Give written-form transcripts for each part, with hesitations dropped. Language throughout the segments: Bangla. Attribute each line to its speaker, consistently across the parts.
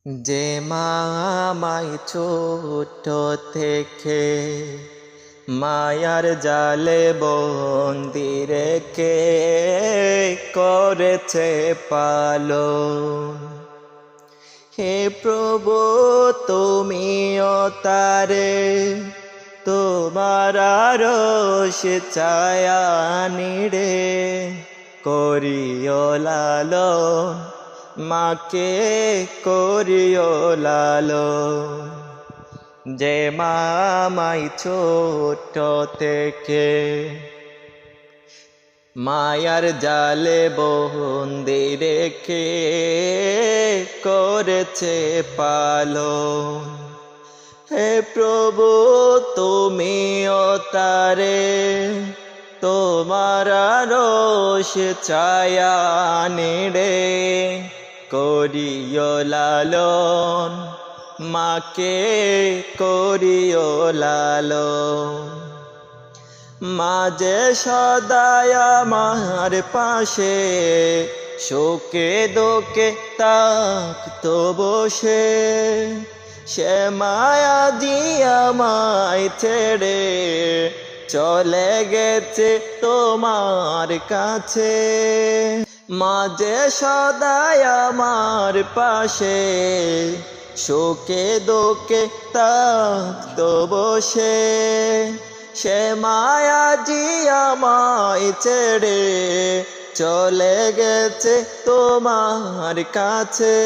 Speaker 1: যে মা আমায় ছোট থেকে মায়ার জালে বন্দি রেখে করেছে পালন। হে প্রভু তুমিও তারে তোমার আরশ ছায়া নিড়ে করিও লালন, মাকে করিও লালন। যে মা আমায় ছোট থেকে মায়ার জালে বন্দি রেখে করেছে পালন। হে প্রভু তুমিও তারে তোমার আরশ ছায়া নিড়ে করিও লালন, মাকে করিও লালন। মাঝে সদায় আমার পাশে শোকে দোকে থাকতো বসে, সে মায়া দিয়া আমায় ছেড়ে চলে গেছে তোমার কাছে। মাঝে সদায় আমার পাশে শোকে দোকে থাকতো বসে, সে মায়া দিয়া আমায় ছেড়ে চলে গেছে তোমার কাছে।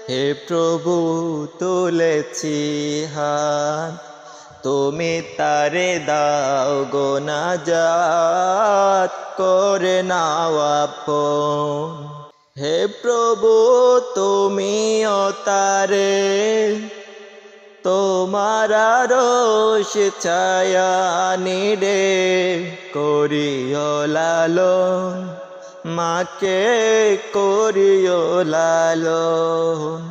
Speaker 1: হে প্রভু তুলেছি হাত, তুমি তারে দাও গো নাজাত করে নাও আপন। হে প্রভু তুমিও তারে তোমার আরশ ছায়া নিড়ে করিও লালন, মাকে করিও লালন।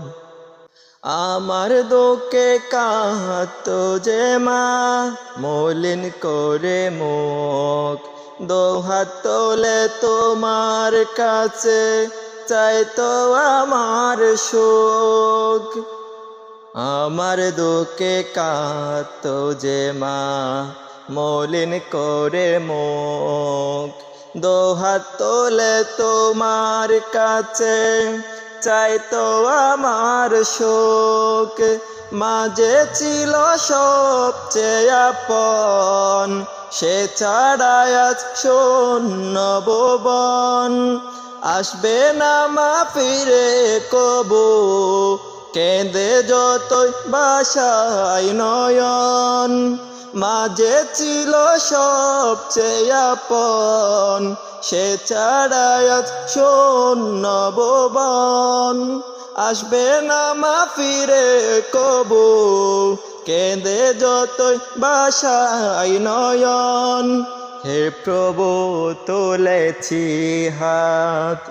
Speaker 1: আমার দুঃখে কাঁদতো যে মা মলিন করে মুখ, দোহাত তোলে তোমার কাছে চাইতো আমার সুখ। আমার দুঃখে কাঁদতো যে মা মলিন করে মুখ, দোহাত তোলে তোমার কাছে চাইতো আমার শোক। মাঝে ছিল সবচেয়ে আপন, সে ছাড়া আজ শূন্য ভুবন। আসবে না মা ফিরে কবু, কেঁদে যতই বাসায় নয়ন। মাঝে ছিল সবচেয়ে আপন, সে ছাড়া আজ শূন্য ভুবন। আসবে না মা ফিরে কবু, কেঁদে যতই বাসায় নয়ন। হে প্রভু তুলেছি হাত,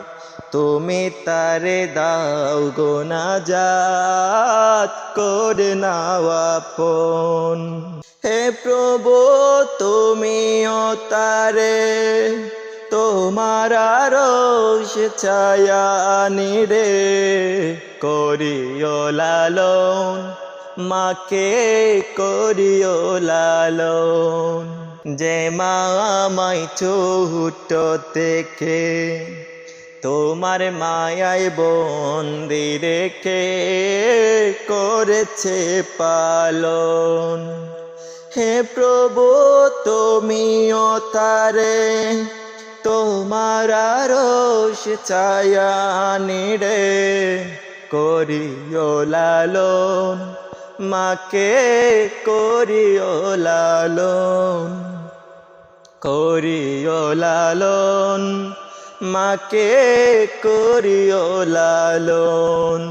Speaker 1: তুমি তারে দাও গো নাজাত করে নাও আপন। হে প্রভু তুমিও তারে তোমার আরশ ছায়া নিড়ে করিও লালন, মাকে করিও লালন। যে মা আমায় ছোট থেকে তোমার মায়ায় বন্দি রেখে করেছে পালন। হে প্রভু তুমিও তারে তোমার আরশ ছায়া নিড়ে করিও লালন, মাকে করিও লালন, করিও লালন, মাকে করিও লালন।